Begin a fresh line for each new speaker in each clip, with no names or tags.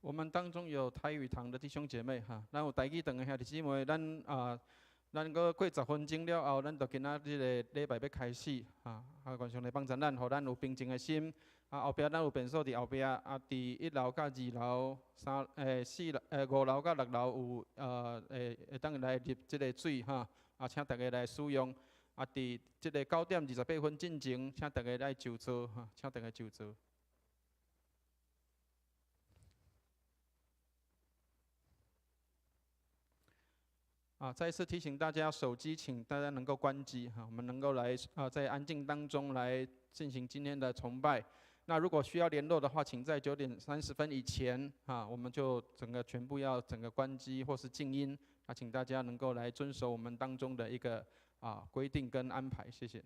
我们当中有台语堂的弟兄姐妹哈，咱有台语堂的兄弟姊妹，咱个过10分钟了后，咱就今仔日个礼拜要开始愿上帝帮助咱，互咱有平静的心。后壁咱有便所伫后壁，伫1楼甲2楼、4楼、5楼甲6楼有会当来入即个水请大家来使用。伫即个9:28进前，请大家来就座请大家就座。再一次提醒大家，手机请大家能够关机我们能够来在安静当中来进行今天的崇拜。那如果需要联络的话，请在9:30以前我们就全部要关机或是静音。请大家能够来遵守我们当中的一个规定跟安排，谢谢。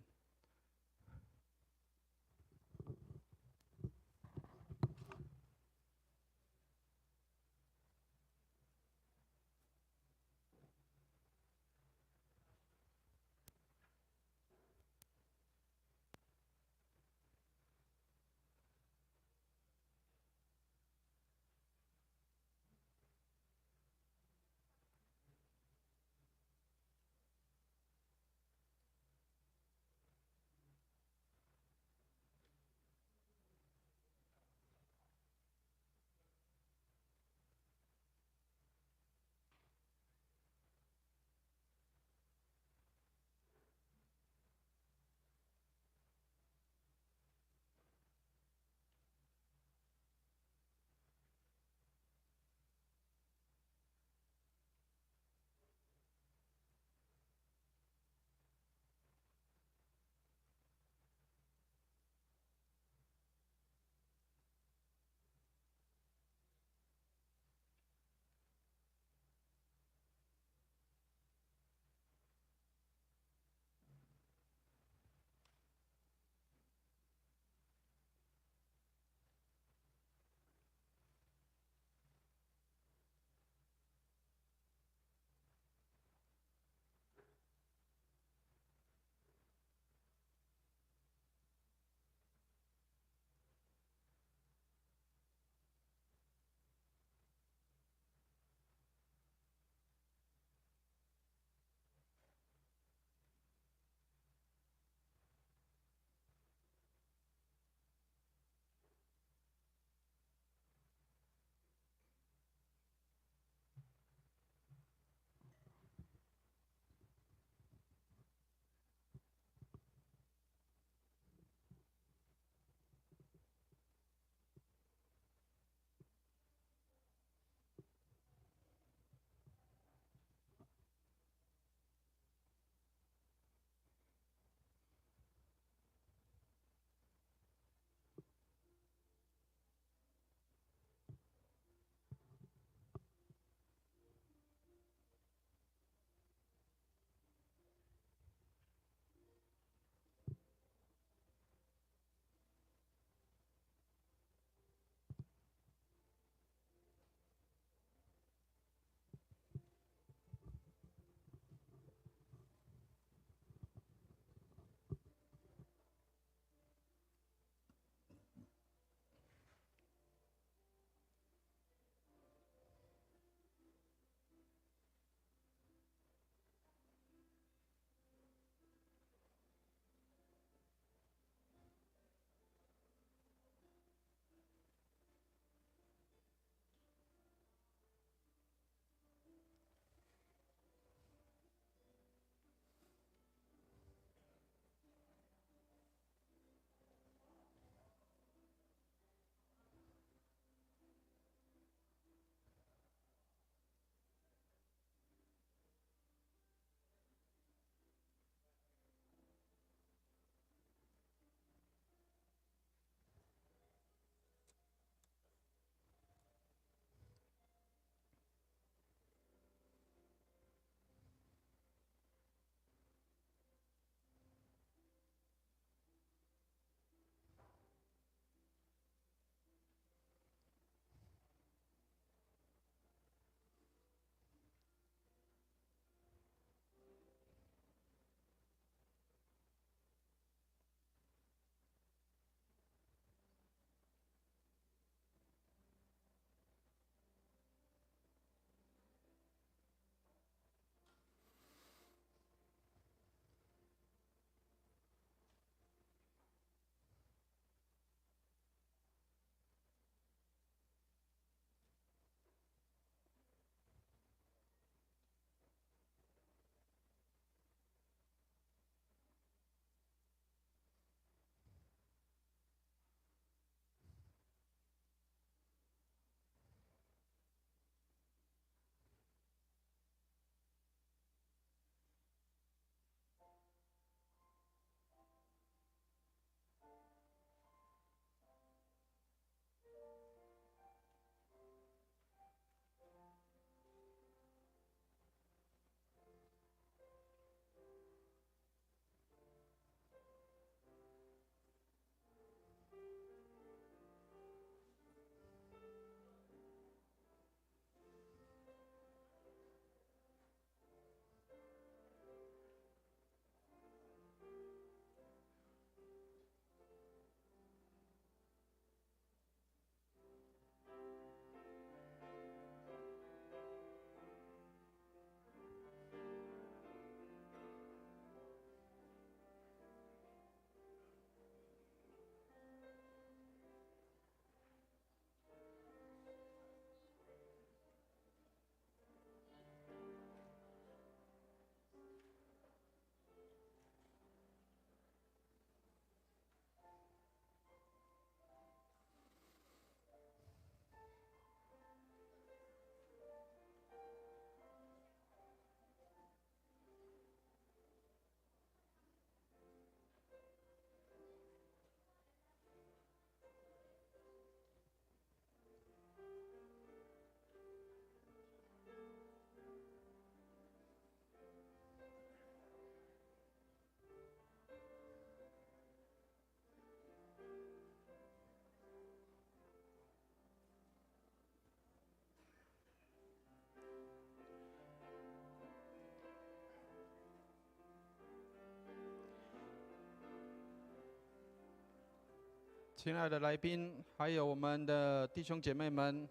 亲爱的来宾，还有我们的弟兄姐妹们，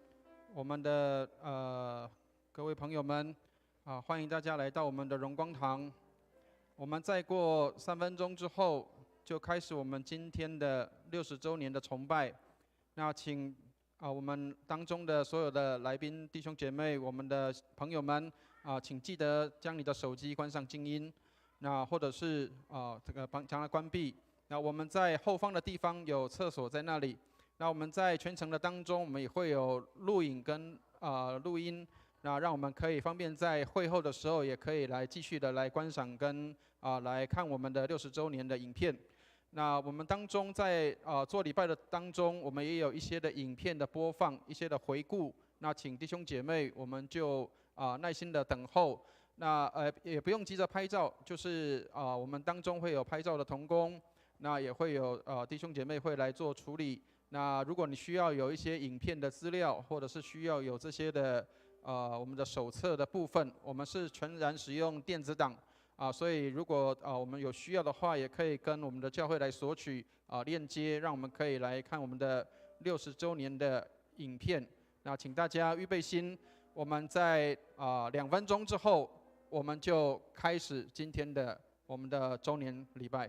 我们的各位朋友们，欢迎大家来到我们的荣光堂。我们再过3分钟之后，就开始我们今天的60周年的崇拜。那请我们当中的所有的来宾弟兄姐妹，我们的朋友们请记得将你的手机关上静音，那或者是将它关闭。那我们在后方的地方有厕所在那里。那我们在全程的当中，我们也会有录影跟录音，那让我们可以方便在会后的时候，也可以来继续的来观赏跟来看我们的60周年的影片。那我们当中在做礼拜的当中，我们也有一些的影片的播放，一些的回顾。那请弟兄姐妹，我们就耐心的等候。那也不用急着拍照，就是我们当中会有拍照的同工。那也会有弟兄姐妹会来做处理。那如果你需要有一些影片的资料，或者是需要有这些的我们的手册的部分，我们是全然使用电子档所以如果我们有需要的话，也可以跟我们的教会来索取链接，让我们可以来看我们的60周年的影片。那请大家预备心，我们在2分钟之后，我们就开始今天的我们的周年礼拜。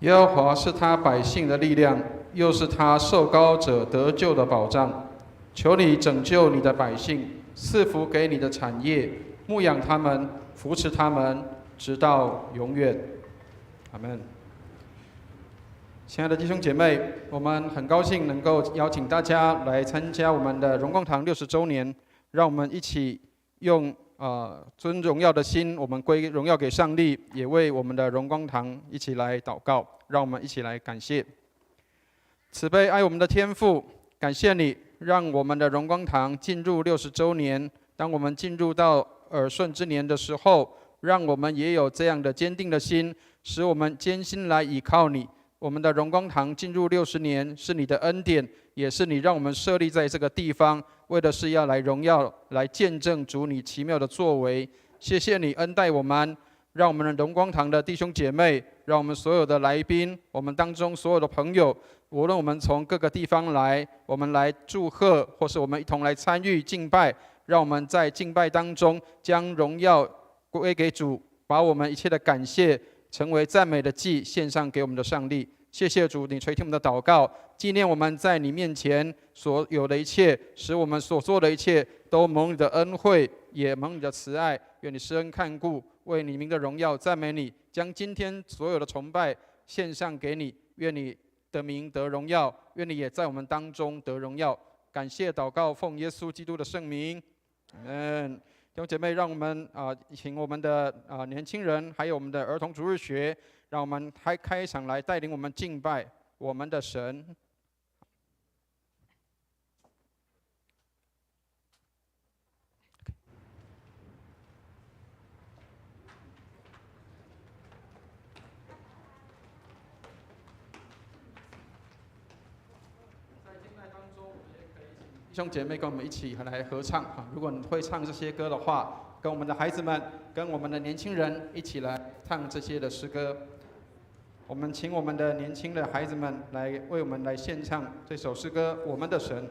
耶和华是他百姓的力量，又是他受膏者得救的保障。求你拯救你的百姓，赐福给你的产业，牧养他们，扶持他们，直到永远。阿们。亲爱的弟兄姐妹，我们很高兴能够邀请大家来参加我们的荣光堂60周年，让我们一起用尊荣耀的心，我们归荣耀给上帝，也为我们的荣光堂一起来祷告，让我们一起来感谢。慈悲爱我们的天父，感谢你让我们的荣光堂进入60周年。当我们进入到耳顺之年的时候，让我们也有这样的坚定的心，使我们艰辛来倚靠你。我们的荣光堂进入60年，是你的恩典，也是你让我们设立在这个地方，为的是要来荣耀、来见证主你奇妙的作为。谢谢你恩待我们，让我们的荣光堂的弟兄姐妹，让我们所有的来宾，我们当中所有的朋友，无论我们从各个地方来，我们来祝贺，或是我们一同来参与敬拜，让我们在敬拜当中将荣耀归给主，把我们一切的感谢成为赞美的祭献上给我们的上帝。谢谢主，你垂听我们的祷告，纪念我们在你面前所有的一切，使我们所做的一切都蒙你的恩惠，也蒙你的慈爱。愿你施恩看顾，为你名的荣耀赞美你，将今天所有的崇拜献上给你。愿你的名得荣耀，愿你也在我们当中得荣耀。感谢祷告，奉耶稣基督的圣名，阿们。弟兄姐妹，让我们请我们的年轻人，还有我们的儿童主日学，让我们开场来带领我们敬拜我们的神。弟兄姐妹跟我们一起来合唱啊！如果你会唱这些歌的话，跟我们的孩子们、跟我们的年轻人一起来唱这些的诗歌。我们请我们的年轻的孩子们来为我们来献唱这首诗歌《我们的神》。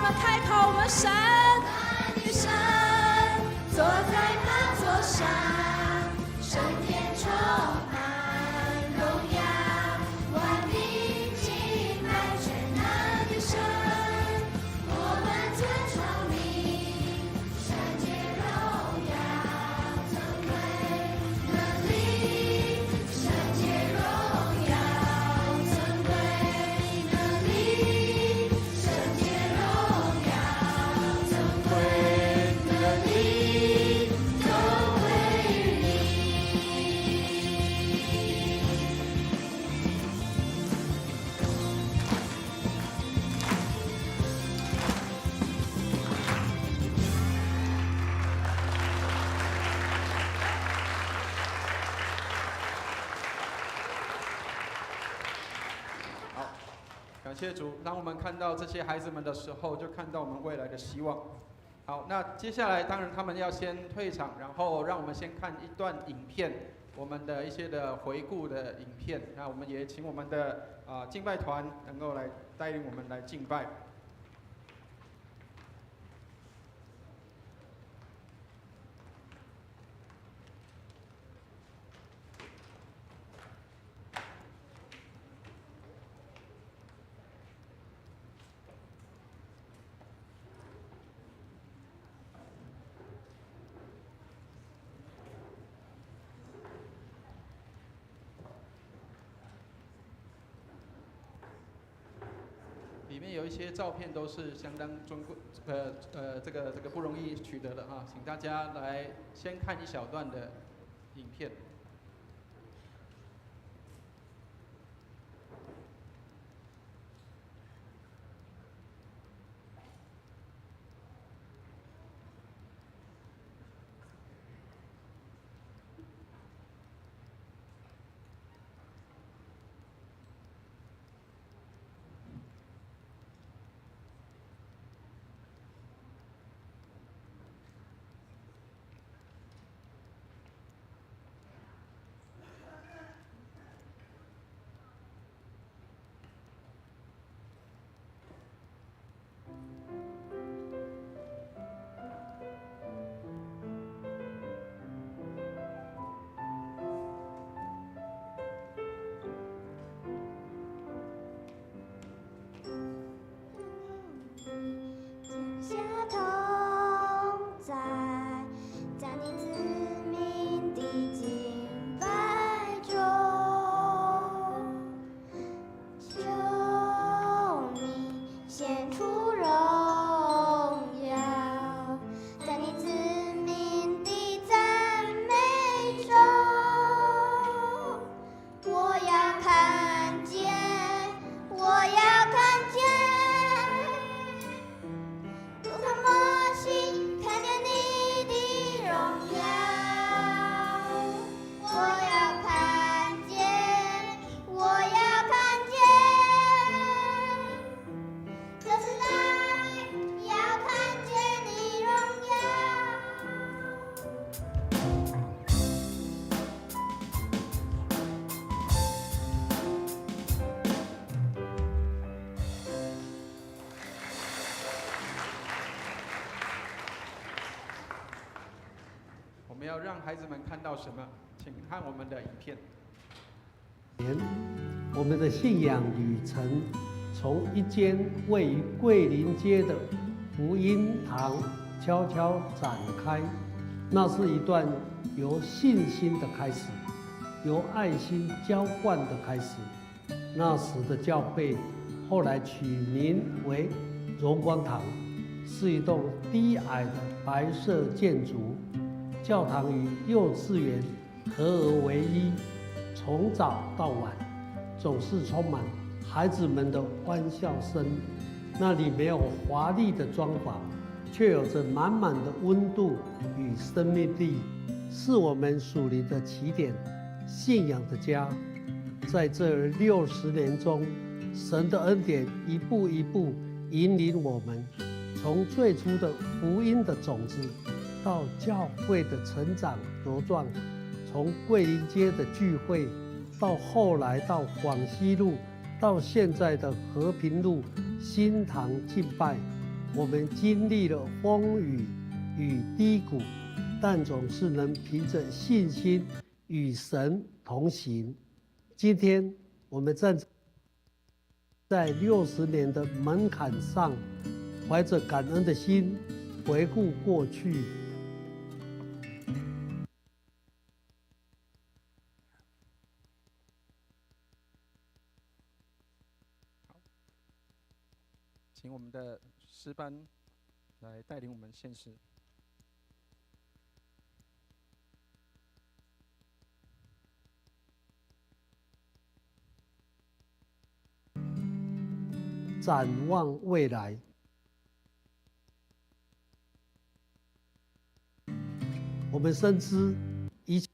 们开口，我们神，女神坐在宝座上，圣殿充满荣耀，万民敬拜全能的神，我们尊崇你，圣洁荣耀尊贵能力，圣洁荣耀尊贵能力，圣洁荣耀尊贵能力，都归于你。
好，感谢主，当我们看到这些孩子们的时候，就看到我们未来的希望。好，那接下来当然他们要先退场，然后让我们先看一段影片，我们的一些的回顾的影片。那我们也请我们的敬拜团能够来带领我们来敬拜。里面有一些照片都是相当尊贵，这个不容易取得的啊，请大家来先看一小段的影片。
天下同在，在你子民的敬拜中，求你显出荣耀，在你子民的赞美中，我要看见，我要看见。如同摩西看见你的荣耀，我要看见，我要看见，这时代要看见你荣耀。
我们要让孩子们看到什么？请看我们的影片。
我们的信仰旅程从一间位于桂林街的福音堂悄悄展开。那是一段由信心的开始，由爱心浇灌的开始。那时的教会后来取名为荣光堂，是一栋低矮的白色建筑。教堂与幼稚园合而为一，从早到晚总是充满孩子们的欢笑声。那里没有华丽的装潢，却有着满满的温度与生命力，是我们属灵的起点，信仰的家。在这60年中，神的恩典一步一步引领我们，从最初的福音的种子，到教会的成长茁壮，从桂林街的聚会，到后来到广西路，到现在的和平路新堂敬拜，我们经历了风雨与低谷，但总是能凭着信心与神同行。今天我们站在60年的门槛上，怀着感恩的心回顾过去。
请我们的诗班来带领我们献诗。
展望未来，我们深知一切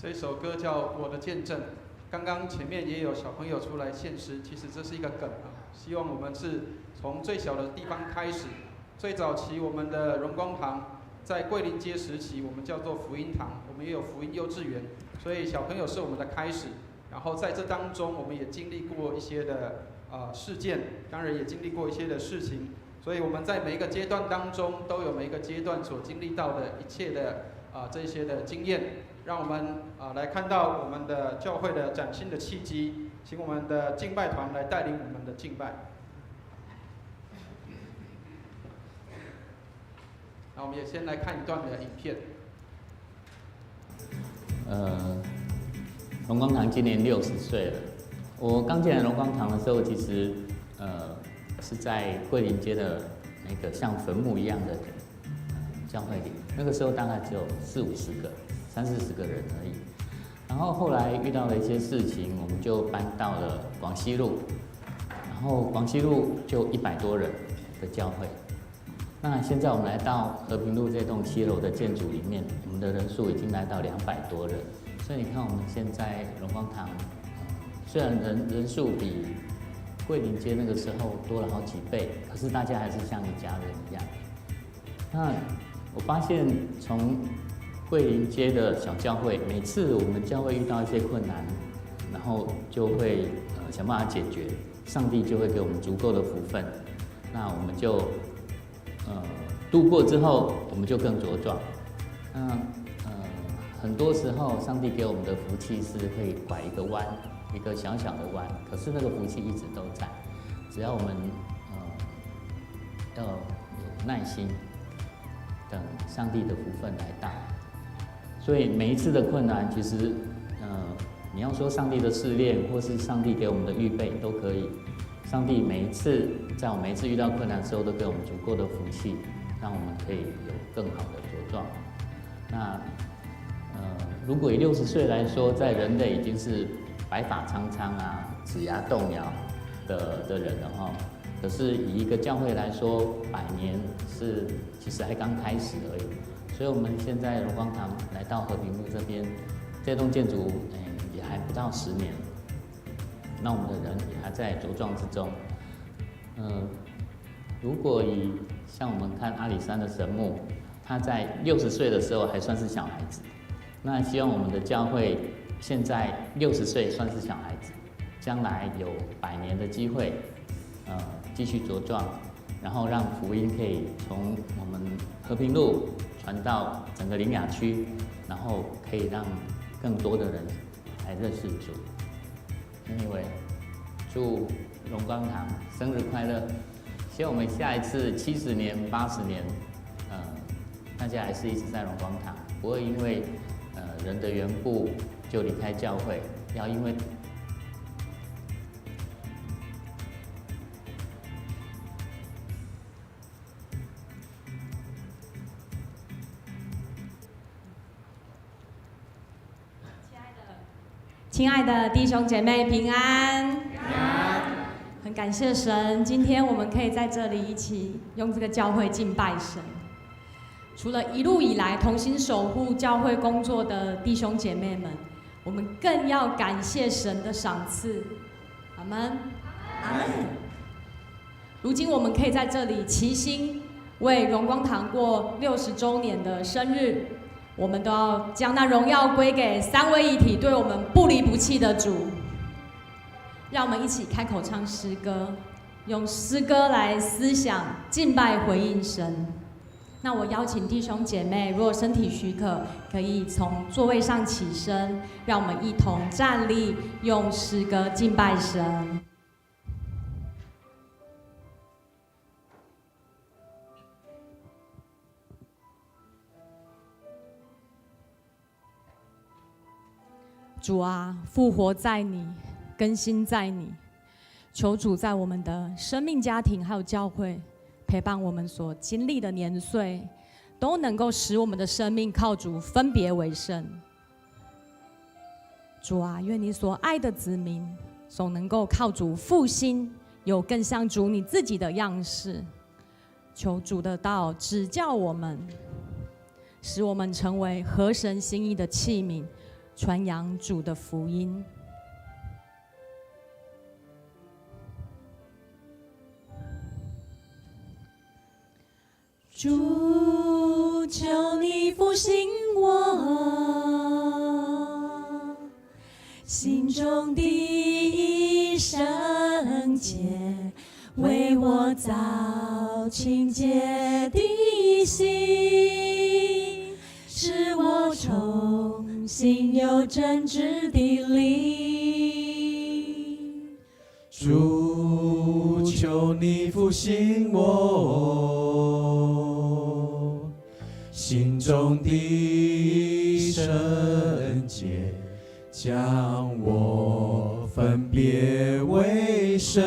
这首歌叫《我的见证》。刚刚前面也有小朋友出来献诗，其实这是一个梗啊。希望我们是从最小的地方开始。最早期我们的荣光堂在桂林街时期，我们叫做福音堂，我们也有福音幼稚园，所以小朋友是我们的开始。然后在这当中，我们也经历过一些的事件，当然也经历过一些的事情。所以我们在每一个阶段当中，都有每一个阶段所经历到的一切的这些的经验。让我们来看到我们的教会的崭新的契机，请我们的敬拜团来带领我们的敬拜。那我们也先来看一段的影片。
荣光堂今年60岁了。我刚进来荣光堂的时候，其实是在桂林街的那个像坟墓一样的教会里，那个时候大概只有40-50个。30-40个人而已，然后后来遇到了一些事情，我们就搬到了广西路，然后广西路就100多人的教会。那现在我们来到和平路这栋7楼的建筑里面，我们的人数已经来到200多人。所以你看，我们现在荣光堂，虽然人数比桂林街那个时候多了好几倍，可是大家还是像一家人一样。那我发现从桂林街的小教会，每次我们教会遇到一些困难，然后就会想办法解决，上帝就会给我们足够的福分，那我们就度过之后，我们就更茁壮。那很多时候上帝给我们的福气是会拐一个弯，一个小小的弯，可是那个福气一直都在，只要我们要有耐心，等上帝的福分来到。所以每一次的困难，其实，你要说上帝的试炼，或是上帝给我们的预备，都可以。上帝每一次在我们每一次遇到困难的时候，都给我们足够的福气，让我们可以有更好的茁壮。那，如果以60岁来说，在人类已经是白发苍苍啊、指牙动摇的人了哈。可是以一个教会来说，100年是其实还刚开始而已。所以我们现在荣光堂来到和平路这边，这栋建筑也还不到10年，那我们的人也还在茁壮之中。如果像我们看阿里山的神木，他在60岁的时候还算是小孩子，那希望我们的教会现在60岁算是小孩子，将来有100年的机会，继续茁壮，然后让福音可以从我们和平路传到整个苓雅区，然后可以让更多的人来认识主。Anyway， 祝荣光堂生日快乐！希望我们下一次70年、80年，大家还是一直在荣光堂，不会因为人的缘故就离开教会，要因为
亲爱的弟兄姐妹平安，很感谢神，今天我们可以在这里一起用这个教会敬拜神。除了一路以来同心守护教会工作的弟兄姐妹们，我们更要感谢神的赏赐。阿们，阿们。如今我们可以在这里齐心为荣光堂过60周年的生日。我们都要将那荣耀归给3位一体、对我们不离不弃的主。让我们一起开口唱诗歌，用诗歌来思想、敬拜、回应神。那我邀请弟兄姐妹，如果身体许可，可以从座位上起身，让我们一同站立，用诗歌敬拜神。主啊，复活在你，更新在你。求主在我们的生命、家庭还有教会，陪伴我们所经历的年岁，都能够使我们的生命靠主分别为圣。主啊，愿你所爱的子民总能够靠主复兴，有更像主你自己的样式。求主的道指教我们，使我们成为合神心意的器皿，
传扬主的福音。
主，求你复兴我心中的圣洁，为我造清洁的心，使我重新有正直的灵。
主，求你复兴我心中的圣洁，将我分别为圣，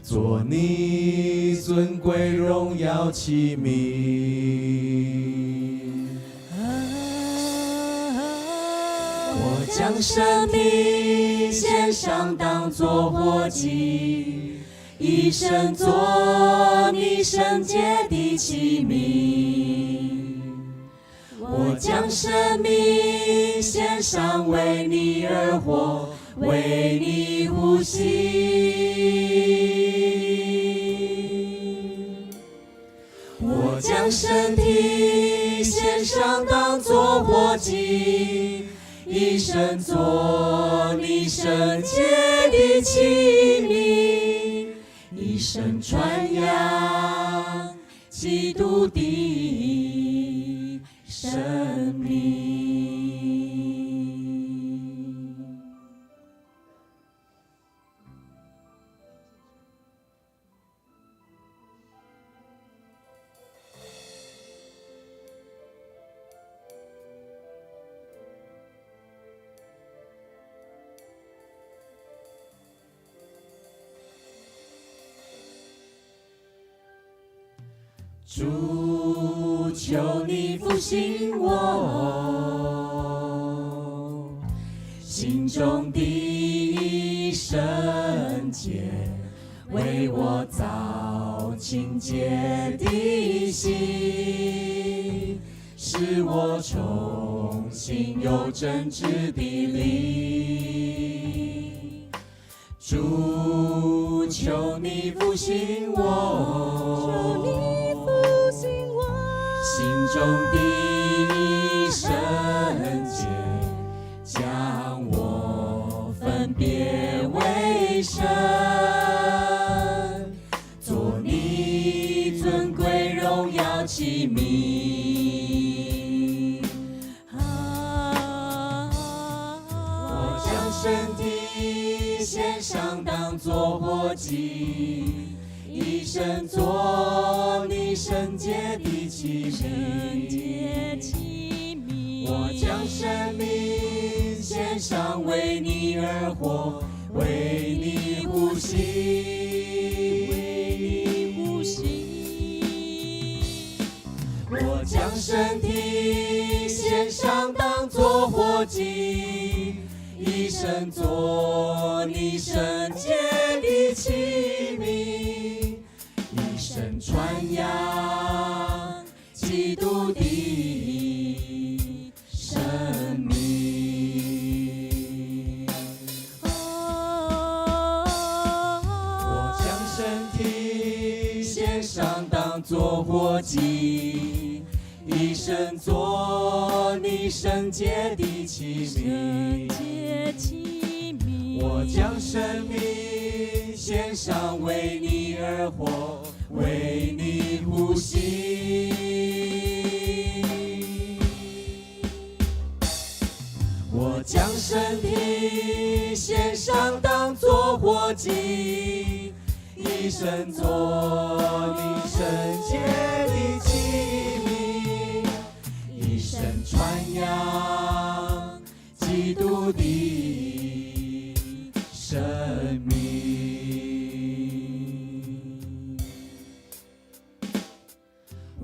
做你尊贵荣耀器皿。我将生命献上，当作活祭，一生做你圣洁的器皿。我将生命献上，为你而活，为你呼吸。我将身体献上，当作活祭，一生做你圣洁的器皿，一生传扬基督的生命。主，求你复兴我心中的圣洁，为我造清洁的心，使我重新有正直的灵。主，求你复兴我心中的圣洁，将我分别为圣，做你尊贵荣耀器皿。我将身体献上，当作活祭，一生做你圣洁的器皿。我将生命献上，为你而活，为你呼吸。我将身体献上，当作活祭，一生做你圣洁的器皿，一生传扬基督的生命。我将身体献上，当作活祭，一生做你圣洁的器皿。我将生命献上，为你而活，为你呼吸。我将身体献上，当作活祭，一生做你圣洁的器皿，一生传扬基督的生命。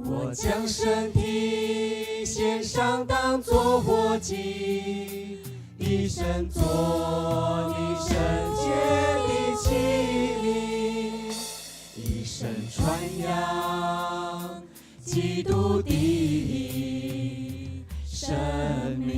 我将身体献上，当作活祭，一生做你圣洁的器皿，一生传扬基督的生命。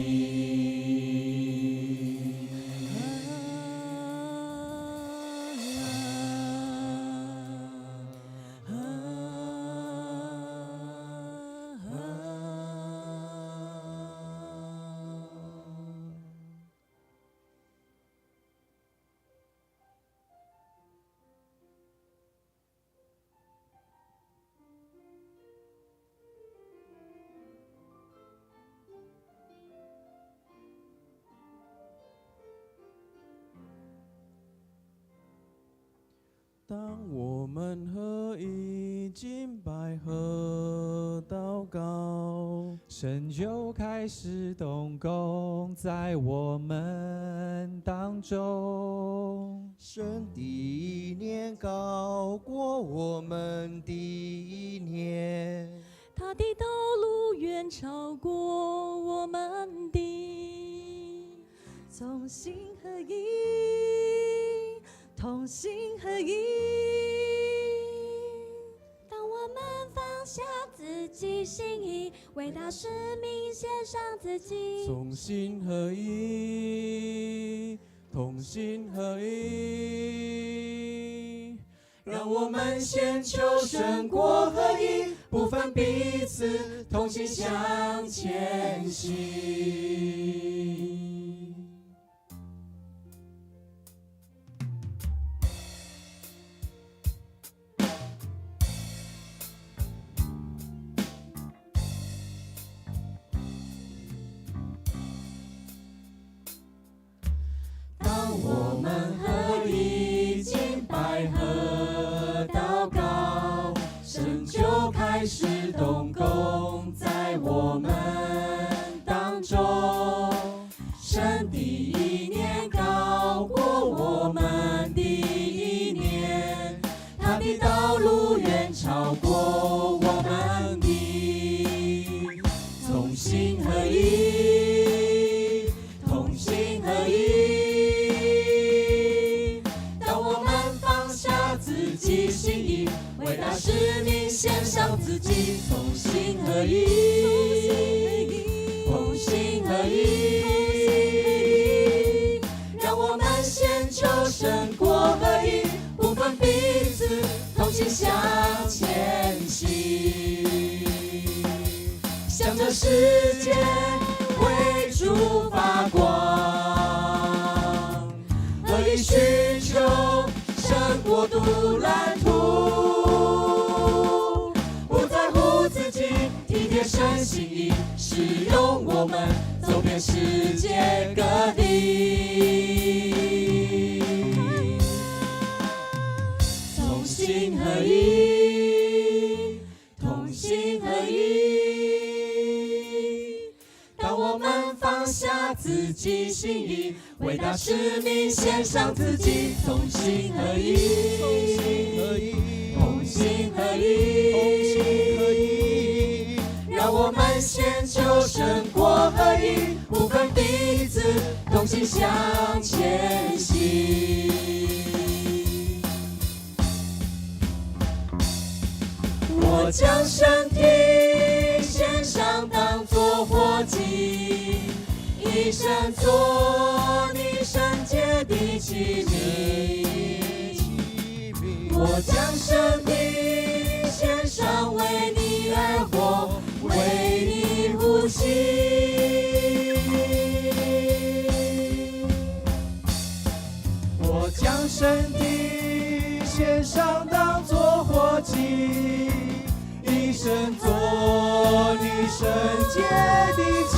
当我们合一敬拜和祷告，
神就开始动工在我们当中。
神的意念高过我们的意念，
他的道路远超过我们的。同心合一，同心合一。
当我们放下自己心意，为大使命献上自己。
同心合一，同心合一。
让我们先求神国合一，不分彼此，同心向前行。当我们合一敬拜和祷告，神就开始动工在我们当中。神的意念高过我们的意念，他的道路远超过我们的。同心合一，同心合一。当我们放下自己心意，为大使命献上自己，同心合一，同心合一。让我们先求神国合一，不分彼此，同心向前行。向着世界为主发光，合一寻求神国度蓝图，不在乎自己，体贴神心意，使用我们走遍世界各地。同心合一，同心合一。当我们放下自己心意，为大使命献上自己，同心合一，同心合一，同心合一。让我们先求神国合一，不分彼此，同心向前行。我将身体献上当作活祭，一生做你圣洁的器皿。我将生命献上，为你而活，为你呼吸。我将身体献上，当作活祭，一生做你圣洁的器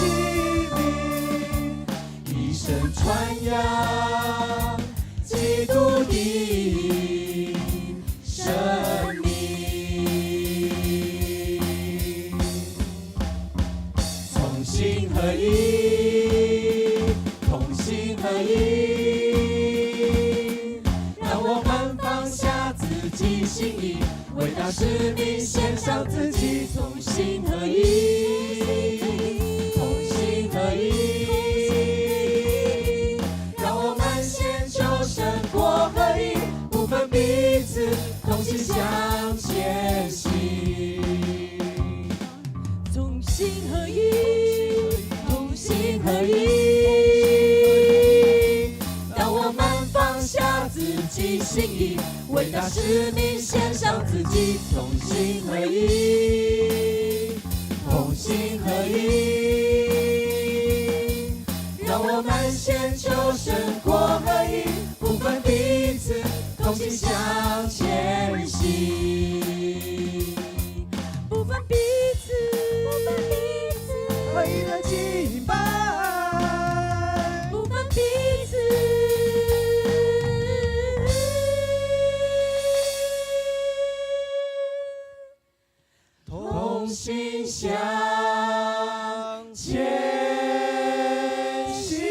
皿，一生传扬基督的生命。同心合一，同心合一。让我们放下自己心意，为大使命献上自己，同心合一，同心合一。让我们先求神国合一，不分彼此，同心向前行。
同心合一，同心合一。当我们放下自己心意，为大使命献上自己，同心合一，同心合一。让我们先求神国合一，不分彼此，同心向前行。不分彼此，不分彼此，合一的敬拜，不分彼此。心向前行。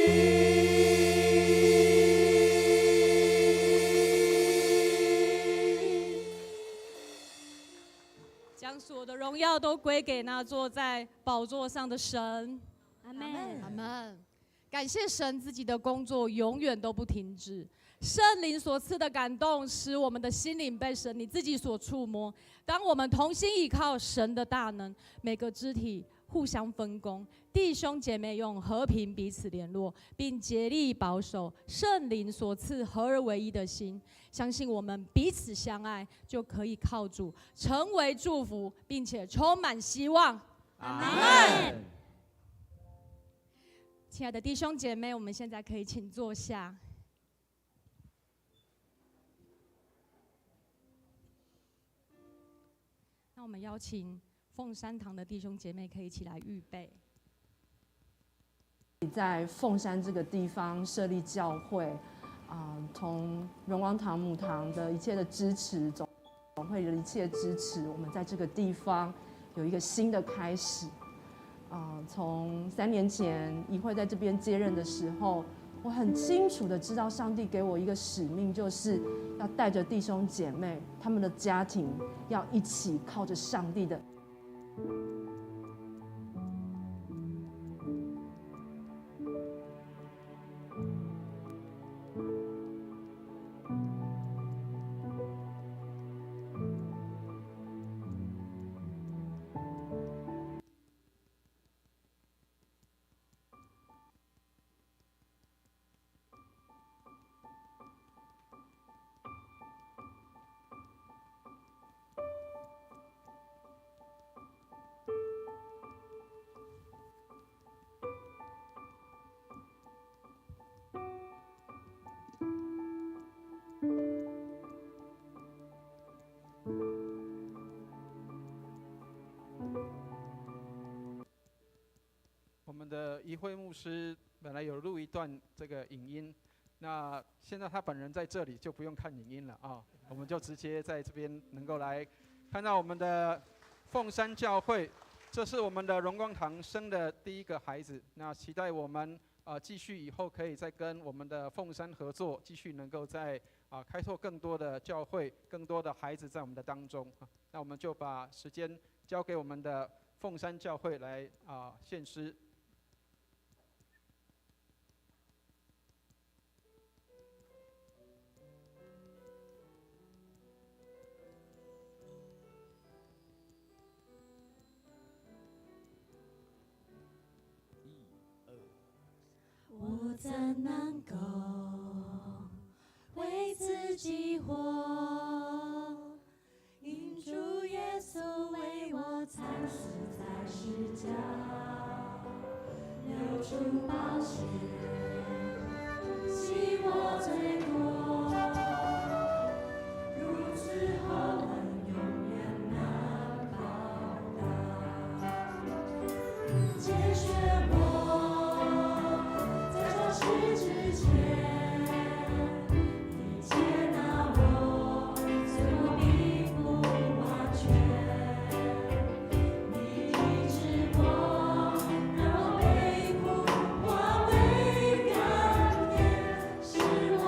将所有的荣耀都归给那坐在宝座上的神。
阿门。
阿门。感谢神，自己的工作永远都不停止。圣灵所赐的感动，使我们的心灵被神你自己所触摸。当我们同心依靠神的大能，每个肢体互相分工，弟兄姐妹用和平彼此联络，并竭力保守圣灵所赐合而为一的心。相信我们彼此相爱，就可以靠主成为祝福，并且充满希望。
阿
门。亲爱的弟兄姐妹，我们现在可以请坐下。那我们邀请凤山堂的弟兄姐妹可以起来预备。
在凤山这个地方设立教会，从荣光堂母堂的一切的支持，总会的一切支持，我们在这个地方有一个新的开始。从3年前议会在这边接任的时候，我很清楚的知道上帝给我一个使命，就是要带着弟兄姐妹，他们的家庭要一起靠着上帝的。
我们的议会牧师本来有录一段这个影音，那现在他本人在这里，就不用看影音了啊，我们就直接在这边能够来看到我们的凤山教会，这是我们的荣光堂生的第一个孩子。那期待我们继续以后可以再跟我们的凤山合作，继续能够在开拓更多的教会，更多的孩子在我们的当中。那我们就把时间交给我们的凤山教会来献诗。
我怎能够为自己活？因主耶稣为我惨死在十架，流出宝血，洗我罪过，如此厚恩永远难报答，拣选我。是之前，你接纳我，虽我并不完全，你医治我，让我被苦化为甘甜，使我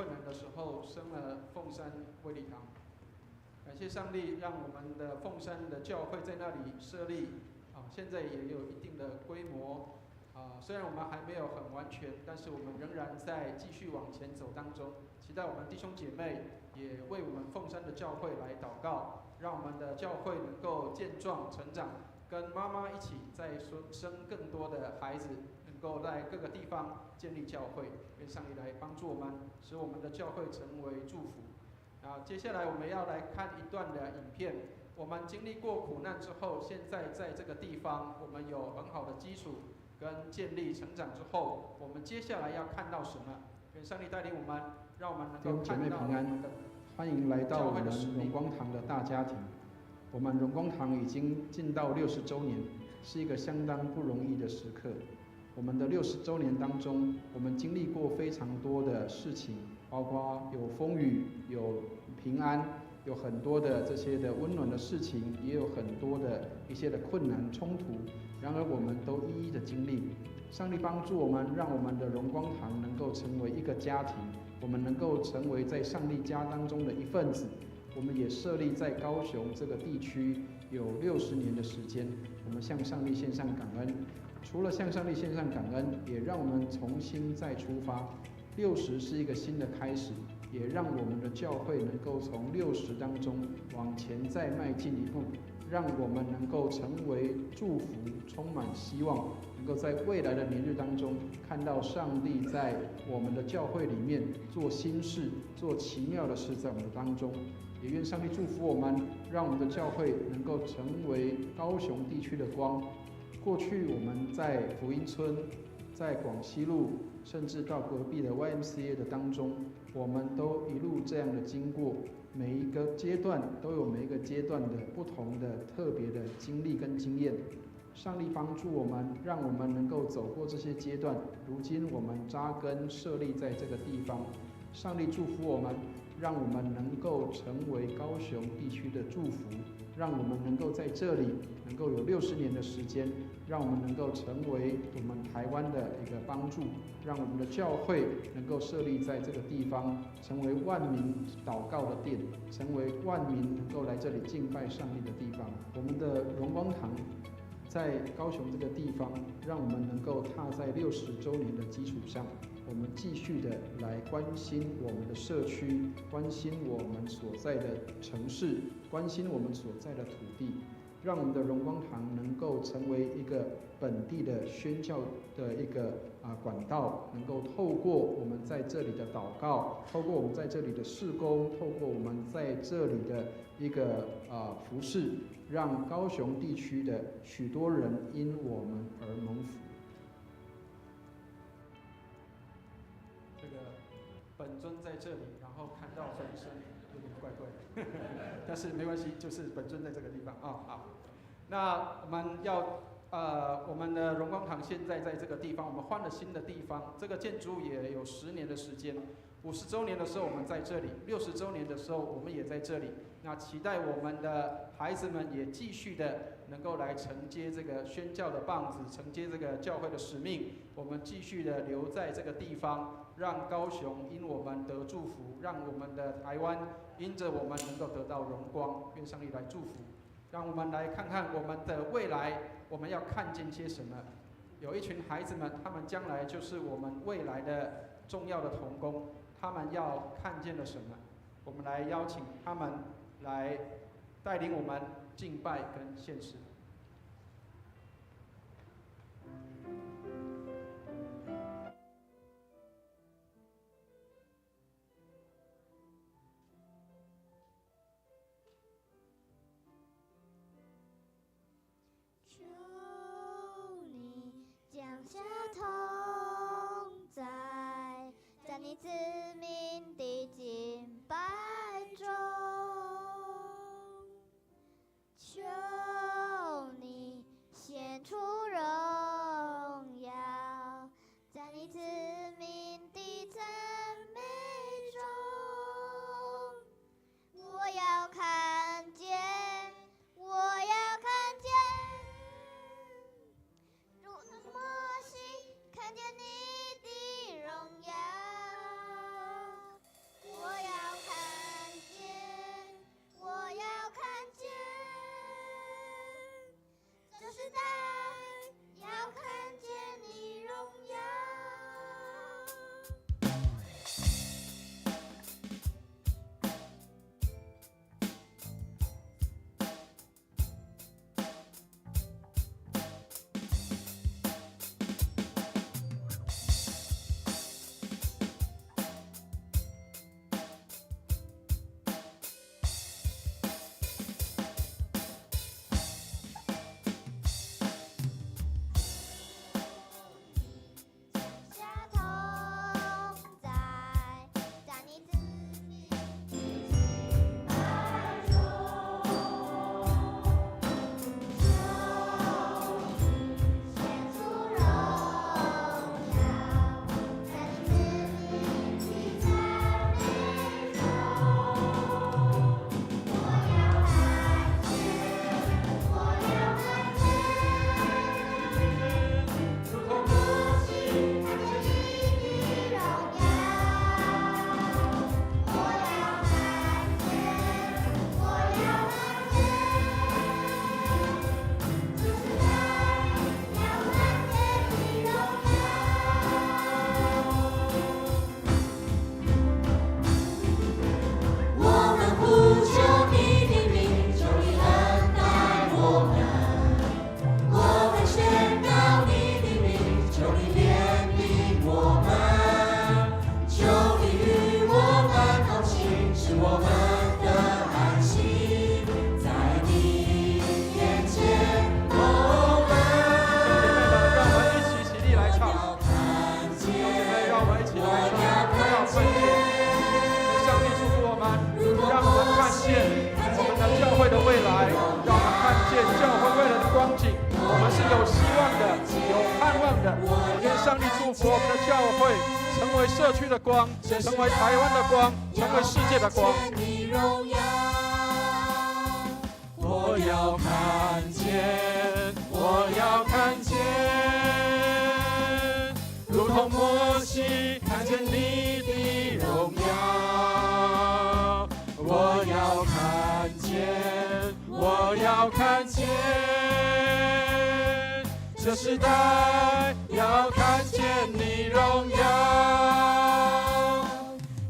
困难的时候生了凤山卫理堂。感谢上帝，让我们的凤山的教会在那里设立，现在也有一定的规模。虽然我们还没有很完全，但是我们仍然在继续往前走当中。期待我们弟兄姐妹也为我们凤山的教会来祷告，让我们的教会能够健壮成长，跟妈妈一起再生更多的孩子，能够在各个地方建立教会。愿上帝来帮助我们，使我们的教会成为祝福。接下来我们要来看一段的影片。我们经历过苦难之后，现在在这个地方，我们有很好的基础跟建立成长之后，我们接下来要看到什么？愿上帝带领我们，让我们能够看到我们的。
欢迎来到我们荣光堂的大家庭。我们荣光堂已经进到60周年，是一个相当不容易的时刻。我们的60周年当中，我们经历过非常多的事情，包括有风雨，有平安，有很多的这些的温暖的事情，也有很多的一些的困难冲突。然而我们都一一的经历。上帝帮助我们，让我们的荣光堂能够成为一个家庭，我们能够成为在上帝家当中的一份子。我们也设立在高雄这个地区有60年的时间，我们向上帝献上感恩。除了向上帝献上感恩，也让我们重新再出发。60是一个新的开始，也让我们的教会能够从60当中往前再迈进一步，让我们能够成为祝福，充满希望，能够在未来的年日当中看到上帝在我们的教会里面做新事，做奇妙的事在我们的当中。也愿上帝祝福我们，让我们的教会能够成为高雄地区的光。过去我们在福音村，在广西路，甚至到隔壁的 YMCA 的当中，我们都一路这样的经过，每一个阶段都有每一个阶段的不同的特别的经历跟经验。上帝帮助我们，让我们能够走过这些阶段。如今我们扎根设立在这个地方，上帝祝福我们，让我们能够成为高雄地区的祝福，让我们能够在这里能够有60年的时间，让我们能够成为我们台湾的一个帮助，让我们的教会能够设立在这个地方，成为万民祷告的殿，成为万民能够来这里敬拜上帝的地方。我们的荣光堂在高雄这个地方，让我们能够踏在60周年的基础上，我们继续的来关心我们的社区，关心我们所在的城市，关心我们所在的土地，让我们的荣光堂能够成为一个本地的宣教的一个管道，能够透过我们在这里的祷告，透过我们在这里的事工，透过我们在这里的一个服事，让高雄地区的许多人因我们而蒙福。
这个本尊在这里，然后看到本身有点怪怪的，但是没关系，就是本尊在这个地方啊。好，那我们要我们的荣光堂现在在这个地方，我们换了新的地方，这个建筑也有10年的时间。50周年的时候我们在这里，60周年的时候我们也在这里。那期待我们的孩子们也继续的能够来承接这个宣教的棒子，承接这个教会的使命。我们继续的留在这个地方，让高雄因我们得祝福，让我们的台湾因着我们能够得到荣光。愿上帝来祝福。让我们来看看我们的未来，我们要看见些什么。有一群孩子们，他们将来就是我们未来的重要的同工，他们要看见了什么？我们来邀请他们来带领我们敬拜跟献诗。
求你降下同在，在你子民的敬拜中。求
会，成为社区的光，成为台湾的光，成为世界的光。
你荣耀，我要看见，我要看见，如同摩西看见你的荣耀。我要看见，我要看见，这时代要看见你荣耀，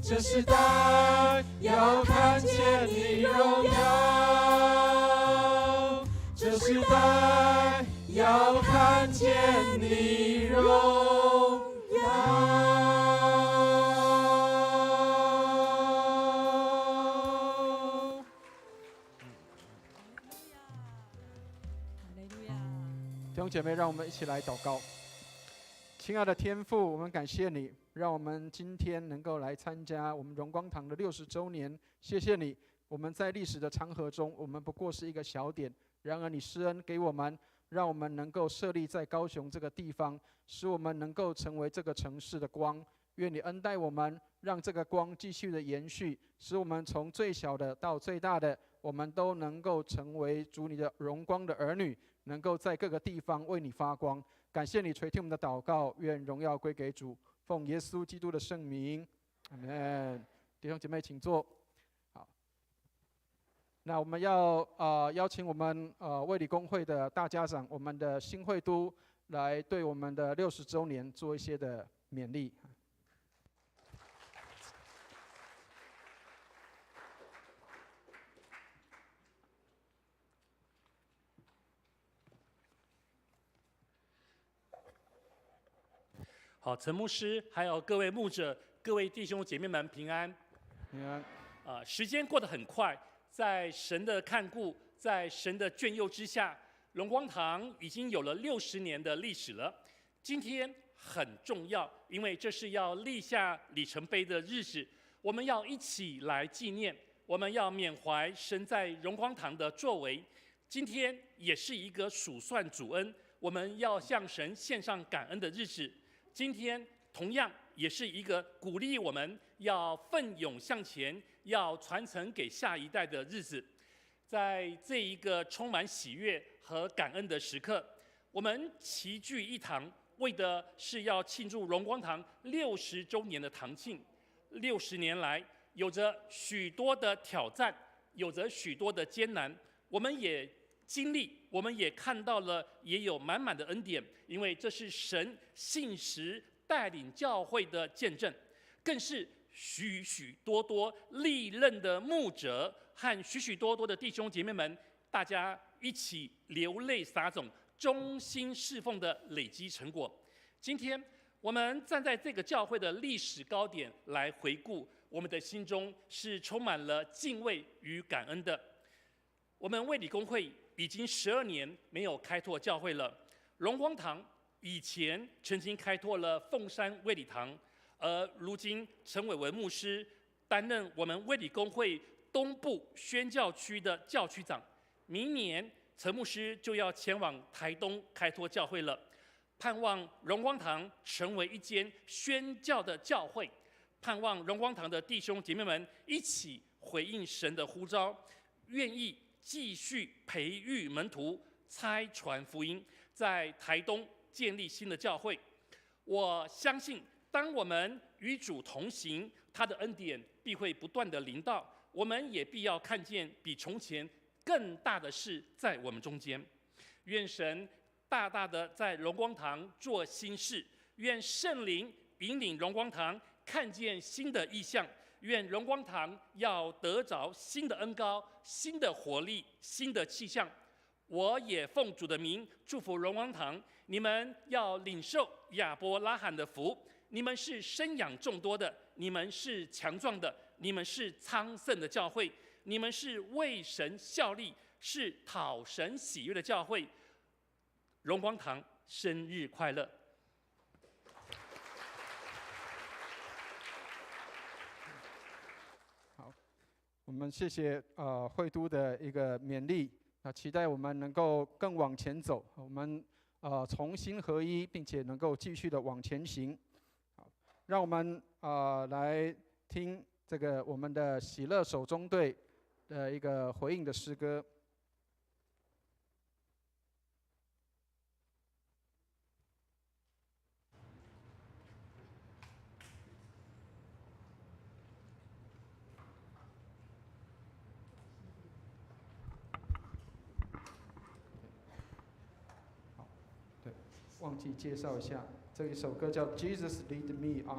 这时代要看见你荣耀，这时代要看见你荣耀。
弟兄姐妹，让我们一起来祷告。亲爱的天父，我们感谢你，让我们今天能够来参加我们荣光堂的60周年。谢谢你，我们在历史的长河中，我们不过是一个小点，然而你施恩给我们，让我们能够设立在高雄这个地方，使我们能够成为这个城市的光。愿你恩待我们，让这个光继续的延续，使我们从最小的到最大的，我们都能够成为主你的荣光的儿女，能够在各个地方为你发光。感谢你垂听我们的祷告，愿荣耀归给主，奉耶稣基督的圣名，阿们。弟兄姐妹请坐。好，那我们要邀请我们卫理公会的大家长，我们的新会督来对我们的60周年做一些的勉励。
好，陈牧师，还有各位牧者、各位弟兄姐妹们平安。
平安。
时间过得很快，在神的看顾，在神的眷佑之下，荣光堂已经有了60年的历史了。今天很重要，因为这是要立下里程碑的日子，我们要一起来纪念，我们要缅怀神在荣光堂的作为。今天也是一个数算主恩，我们要向神献上感恩的日子。今天同样也是一个鼓励我们要奋勇向前，要传承给下一代的日子。在这一个充满喜悦和感恩的时刻，我们齐聚一堂，为的是要庆祝荣光堂60周年的堂庆。60年来，有着许多的挑战，有着许多的艰难，我们也经历，我们也看到了，也有满满的恩典，因为这是神信实带领教会的见证，更是许许多多历任的牧者和许许多多的弟兄姐妹们，大家一起流泪撒种，忠心侍奉的累积成果。今天我们站在这个教会的历史高点来回顾，我们的心中是充满了敬畏与感恩的。我们卫理公会已经12年没有开拓教会了。荣光堂以前曾经开拓了凤山卫理堂，而如今陈伟文牧师担任我们卫理公会东部宣教区的教区长。明年陈牧师就要前往台东开拓教会了，盼望荣光堂成为一间宣教的教会，盼望荣光堂的弟兄姐妹们一起回应神的呼召，愿意继续培育门徒，差传福音，在台东建立新的教会。我相信，当我们与主同行，他的恩典必会不断的临到，我们也必要看见比从前更大的事在我们中间。愿神大大的在荣光堂做新事，愿圣灵引领荣光堂看见新的意象，愿荣光堂要得着新的恩膏、新的活力、新的气象。我也奉主的名祝福荣光堂，你们要领受亚伯拉罕的福，你们是生养众多的，你们是强壮的，你们是昌盛的教会，你们是为神效力，是讨神喜悦的教会。荣光堂生日快乐！
好，我们谢谢会督的一个勉励，期待我们能够更往前走，我们重新合一，并且能够继续的往前行。好，让我们来听这个我们的喜乐手中队的一个回应的诗歌。好，对，忘记介绍一下，这一首歌叫《Jesus Lead Me On》。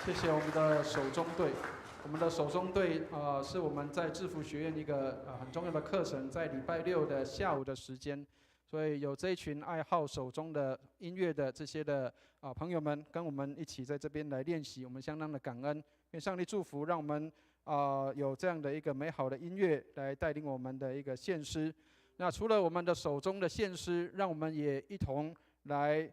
谢谢我们的手中队。我们的手中队是我们在制服学院一个很重要的课程，在礼拜六的下午的时间，所以有这一群爱好手中的音乐的这些的朋友们跟我们一起在这边来练习，我们相当的感恩，愿上帝祝福，让我们有这样的一个美好的音乐来带领我们的一个献诗。那除了我们的手中的献诗，让我们也一同来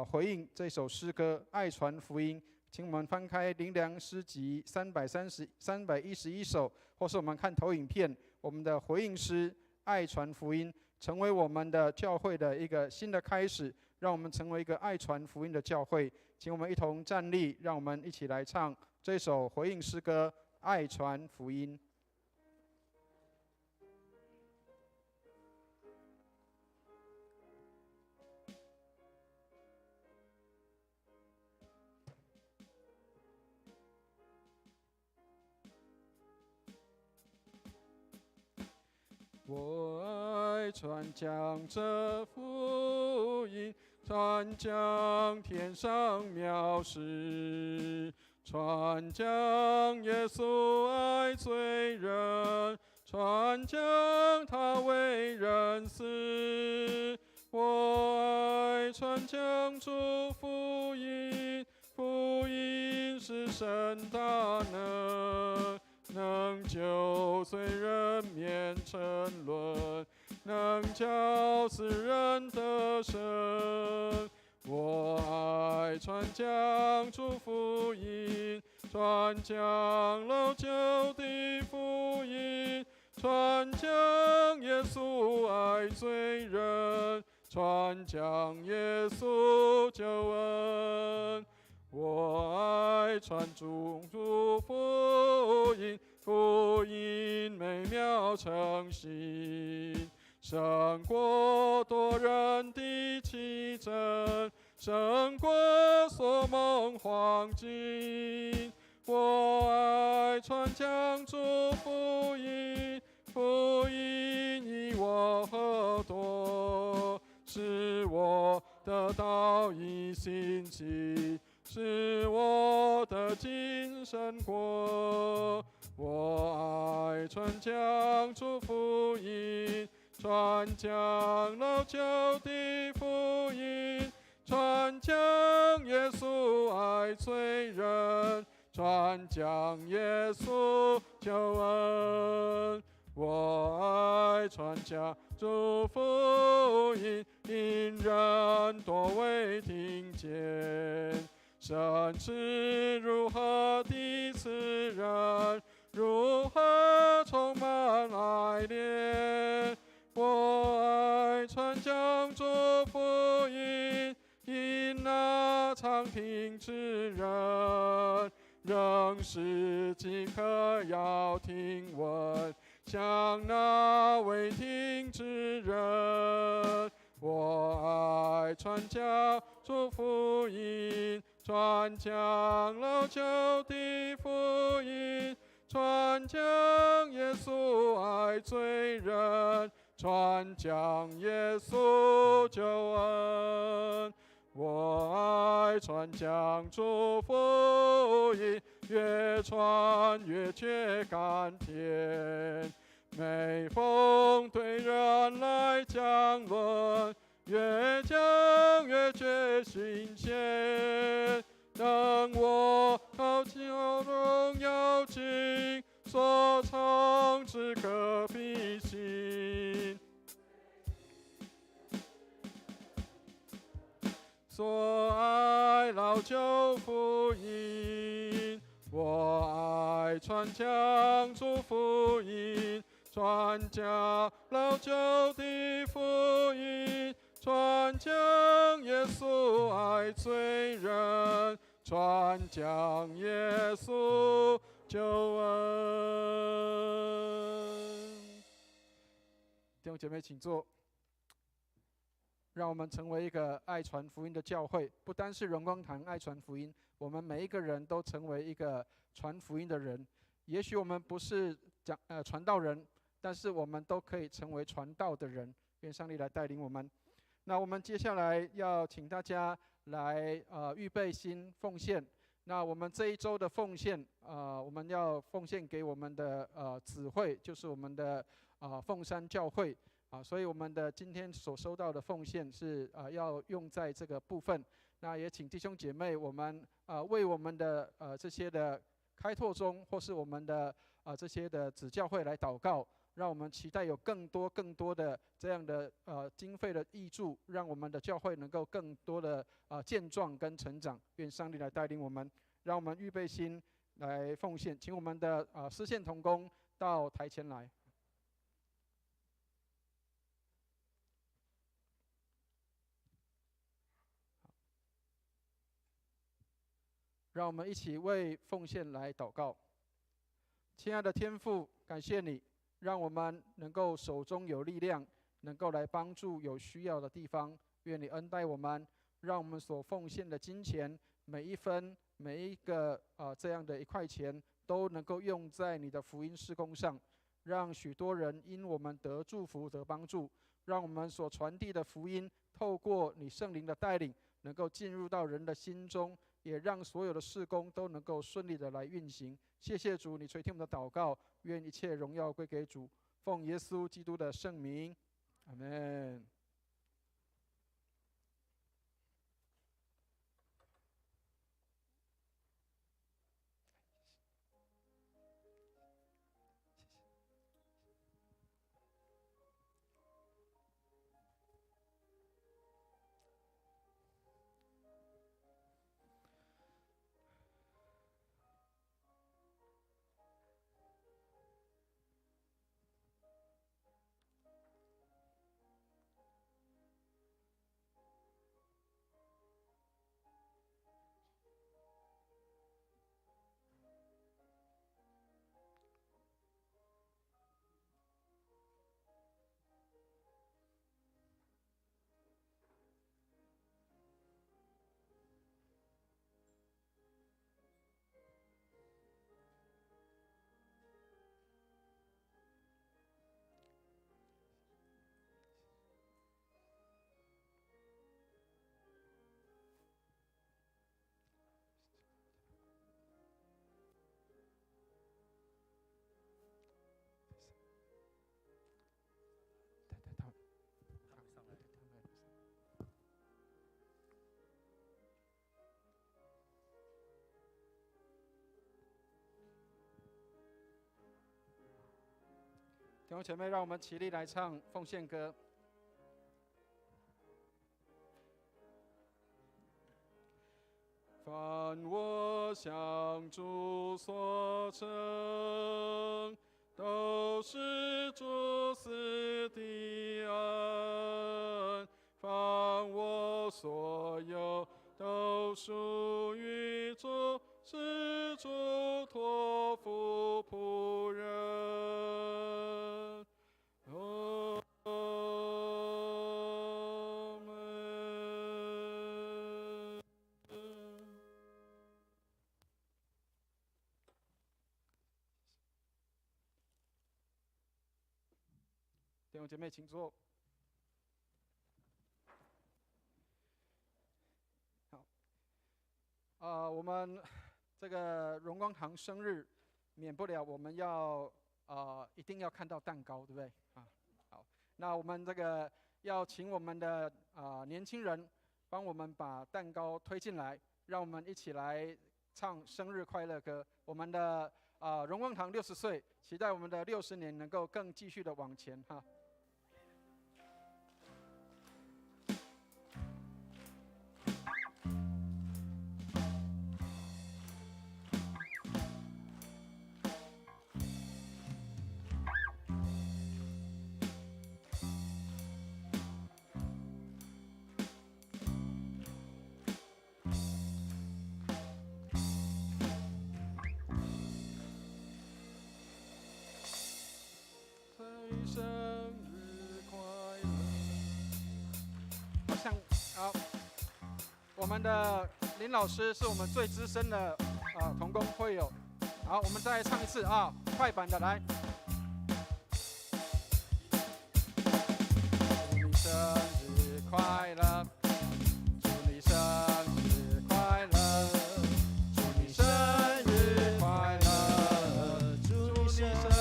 回应这首诗歌《爱传福音》。请我们翻开灵粮诗集311首，或是我们看投影片，我们的回应诗《爱传福音》成为我们的教会的一个新的开始，让我们成为一个爱传福音的教会。请我们一同站立，让我们一起来唱这首回应诗歌《爱传福音》。我爱传讲这福音，传讲天上妙事，传讲耶稣爱罪人，传讲他为人死。我爱传讲主福音，福音是神大能，能救罪人免沉沦，能叫死人得生。我爱传讲主福音，传讲老旧的福音，传讲耶稣爱罪人，传讲耶稣救恩。我爱传主福音，福音美妙诚信，胜过多人的奇珍，胜过所梦黄金。我爱传讲主福音，福音以我何多，使我得到一心气，使我的精神国。我爱传讲主福音，传讲老旧的福音，传讲耶稣爱罪人，传讲耶稣救恩。我爱传讲主福音，因人多未听见。神是如何的慈人，如何充满爱怜。我爱传讲主福音，因那常听之人，仍是饥渴要听闻，像那未听之人。我爱传讲主福音，传讲老旧的福音，传讲耶稣爱罪人，传讲耶稣救恩。我爱传讲主福音，越传越觉甘甜。每逢对人来讲论，越讲越觉新鲜。等我靠教荣耀经，所藏之可比心。所爱老旧福音，我爱传讲主福音，传讲老旧的福音，传讲耶稣爱罪人，传讲耶稣救恩。弟兄姐妹，请坐。让我们成为一个爱传福音的教会，不单是荣光堂爱传福音，我们每一个人都成为一个传福音的人。也许我们不是传道人，但是我们都可以成为传道的人。愿上帝来带领我们。那我们接下来要请大家来预备心奉献。那我们这一周的奉献，我们要奉献给我们的子会，就是我们的凤山教会。所以我们的今天所收到的奉献是要用在这个部分。那也请弟兄姐妹，我们为我们的这些的开拓中，或是我们的这些的子教会来祷告，让我们期待有更多的这样的经费的挹注，让我们的教会能够更多的健壮跟成长。愿上帝来带领我们，让我们预备心来奉献。请我们的司线同工到台前来。让我们一起为奉献来祷告。亲爱的天父，感谢你，让我们能够手中有力量，能够来帮助有需要的地方。愿你恩待我们，让我们所奉献的金钱，每一分每一个这样的1块钱，都能够用在你的福音事工上，让许多人因我们得祝福得帮助，让我们所传递的福音，透过你圣灵的带领，能够进入到人的心中，也让所有的事工都能够顺利的来运行。谢谢主，你垂听我们的祷告，愿一切荣耀归给主，奉耶稣基督的圣名，阿们。弟兄姐妹，让我们起立来唱奉献歌。凡我向主所成，都是主赐的恩；凡我所有，都属于主，是主托付仆人。弟兄姐妹，请坐。好，我们这个荣光堂生日，免不了我们要一定要看到蛋糕，对不对？啊，好，那我们这个要请我们的年轻人帮我们把蛋糕推进来，让我们一起来唱生日快乐歌。我们的荣光堂60岁，期待我们的60年能够更继续的往前哈。生日快乐！好像好，我们的林老师是我们最资深的同工会友。好，我们再唱一次啊，快板的来。祝你生日快乐！祝你生日快乐！祝你生日快乐！祝你生日。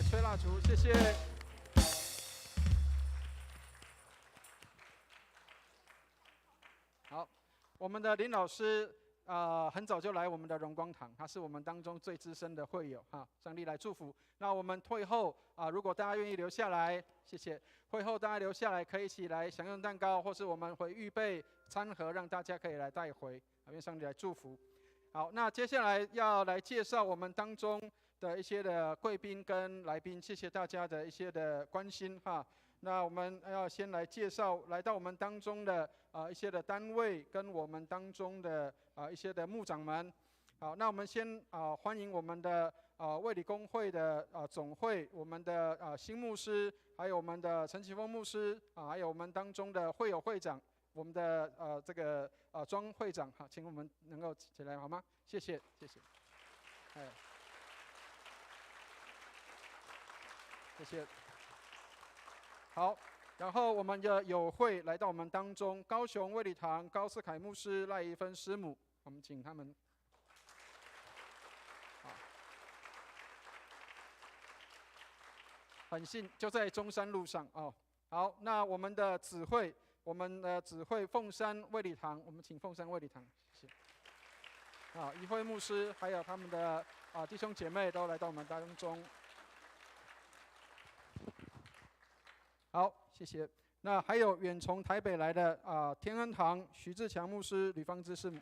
吹蜡烛，谢谢。好，我们的林老师很早就来我们的荣光堂，他是我们当中最资深的会友哈，上帝来祝福。那我们会后如果大家愿意留下来，谢谢。会后大家留下来可以一起来享用蛋糕，或是我们会预备餐盒，让大家可以来带回，愿上帝来祝福。好，那接下来要来介绍我们当中的一些的贵宾跟来宾，谢谢大家的一些的关心哈。那我们要先来介绍来到我们当中的一些的单位跟我们当中的一些的牧长们。好，那我们先欢迎我们的卫理公会的总会，我们的新牧师，还有我们的陈启峰牧师还有我们当中的会友会长，我们的这个庄会长哈，请我们能够起来好吗？谢谢，谢谢。谢谢。好，然后我们的友会来到我们当中，高雄卫理堂高思凯牧师、赖怡芬师母，我们请他们。很幸就在中山路上哦。好，那我们的指会凤山卫理堂，我们请凤山卫理堂，谢谢。怡慧牧师还有他们的弟兄姐妹都来到我们当中。好，谢谢。那还有远从台北来的天恩堂徐志强牧师、吕方芝师母。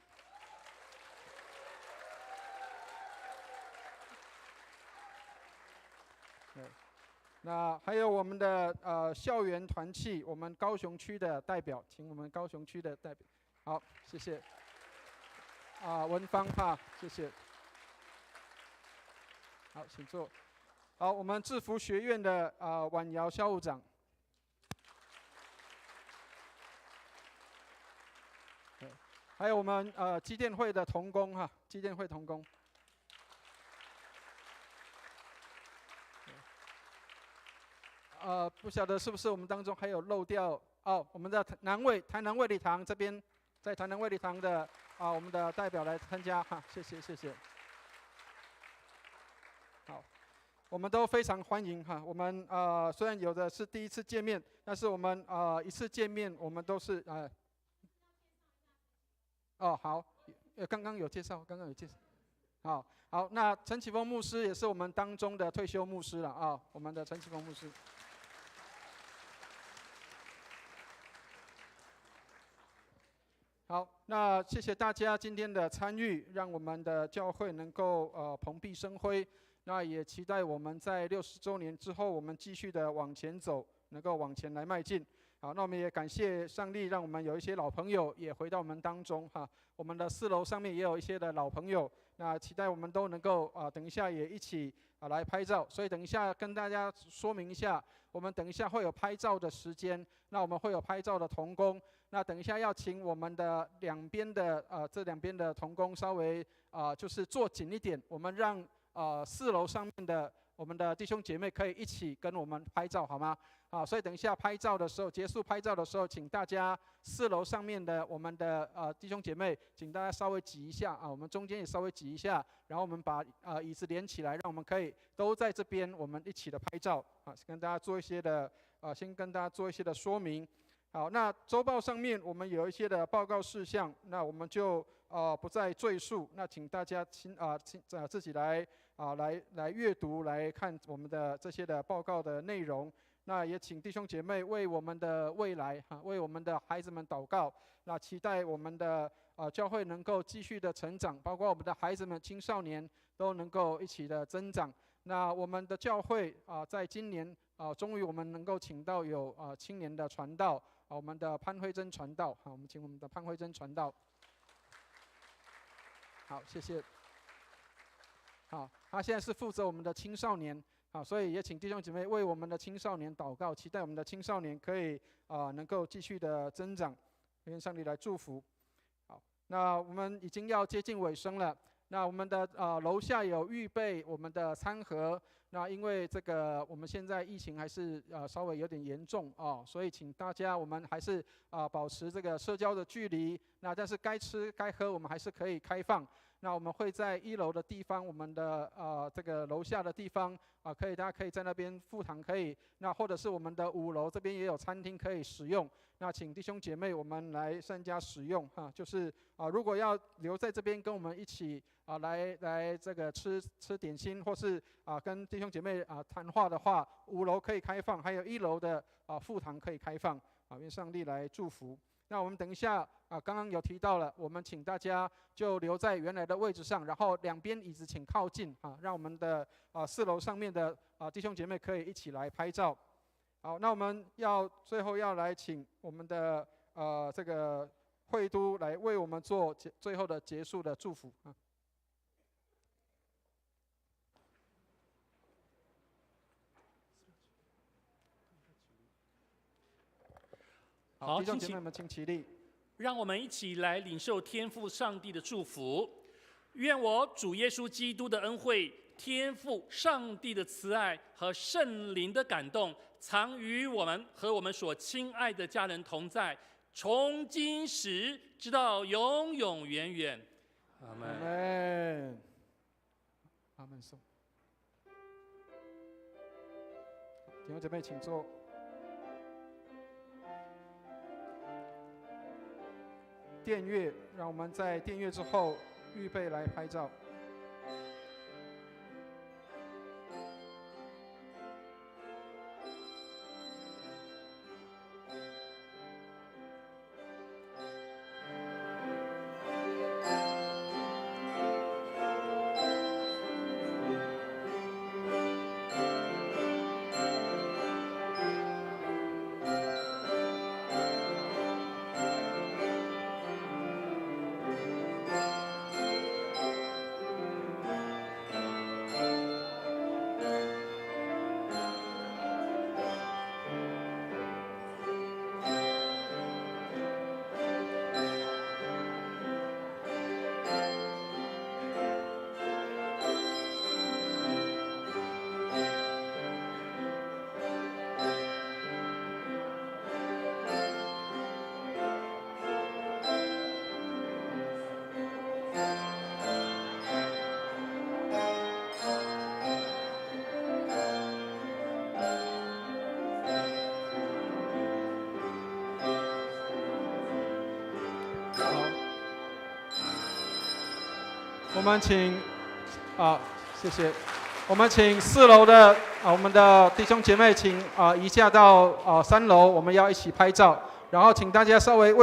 那还有我们的校园团契，我们高雄区的代表，请我们高雄区的代表。好，谢谢。文芳哈，谢谢。好，请坐。好，我们制服学院的婉瑶校务长。还有我们基甸会的同工哈，基甸会同工。不晓得是不是我们当中还有漏掉我们的台南卫理堂这边，在台南卫理堂的我们的代表来参加哈，谢谢谢谢。好，我们都非常欢迎哈。我们虽然有的是第一次见面，但是我们一次见面我们都是好，刚刚有介绍，好，那陈启峰牧师也是我们当中的退休牧师了啊，我们的陈启峰牧师。好，那谢谢大家今天的参与，让我们的教会能够蓬荜生辉。那也期待我们在60周年之后，我们继续的往前走，能够往前来迈进。好，那我们也感谢上帝，让我们有一些老朋友也回到我们当中哈。我们的4楼上面也有一些的老朋友，那期待我们都能够等一下也一起来拍照。所以等一下跟大家说明一下，我们等一下会有拍照的时间，那我们会有拍照的同工。那等一下要请我们的这两边的同工稍微就是坐紧一点，我们让4楼上面的我们的弟兄姐妹可以一起跟我们拍照，好吗？所以等一下拍照的时候，结束拍照的时候，请大家4楼上面的我们的弟兄姐妹，请大家稍微挤一下我们中间也稍微挤一下，然后我们把椅子连起来，让我们可以都在这边，我们一起的拍照跟大家做一些的先跟大家做一些的说明。好，那周报上面我们有一些的报告事项，那我们就不再赘述，那请大家自己来阅读来看我们的这些的报告的内容。那也请弟兄姐妹为我们的未来为我们的孩子们祷告。那期待我们的教会能够继续的成长，包括我们的孩子们、青少年都能够一起的增长。那我们的教会在今年终于我们能够请到有青年的传道。我们的潘慧珍传道，我们请我们的潘慧珍传道。好，谢谢。好，他现在是负责我们的青少年，所以也请弟兄姐妹为我们的青少年祷告，期待我们的青少年可以能够继续的增长，愿上帝来祝福。好，那我们已经要接近尾声了。那我们的楼下有预备我们的餐盒。那因为这个我们现在疫情还是稍微有点严重所以请大家我们还是保持这个社交的距离。那但是该吃该喝我们还是可以开放。那我们会在1楼的地方，我们的这个楼下的地方大家可以在那边副堂可以。那或者是我们的5楼这边也有餐厅可以使用。那请弟兄姐妹我们来善加使用就是如果要留在这边跟我们一起来这个吃点心，或是跟弟兄姐妹谈话的话，5楼可以开放，还有1楼的副堂可以开放愿上帝来祝福。那我们等一下刚刚有提到了，我们请大家就留在原来的位置上，然后两边椅子请靠近让我们的4楼上面的弟兄姐妹可以一起来拍照。好，那我们最后要来请我们的这个会督来为我们做最后的结束的祝福
好，
弟兄姐妹们请起立，
让我们一起来领受天父上帝的祝福。愿我主耶稣基督的恩惠、天父上帝的慈爱和圣灵的感动，常与我们和我们所亲爱的家人同在，从今时直到永永远远。阿门。
阿门。阿门。送。弟兄姐妹请坐。殿乐，让我们在殿乐之后预备来拍照。我们请谢谢。我们请4楼的我们的弟兄姐妹，请移驾到3楼，我们要一起拍照。然后请大家稍微为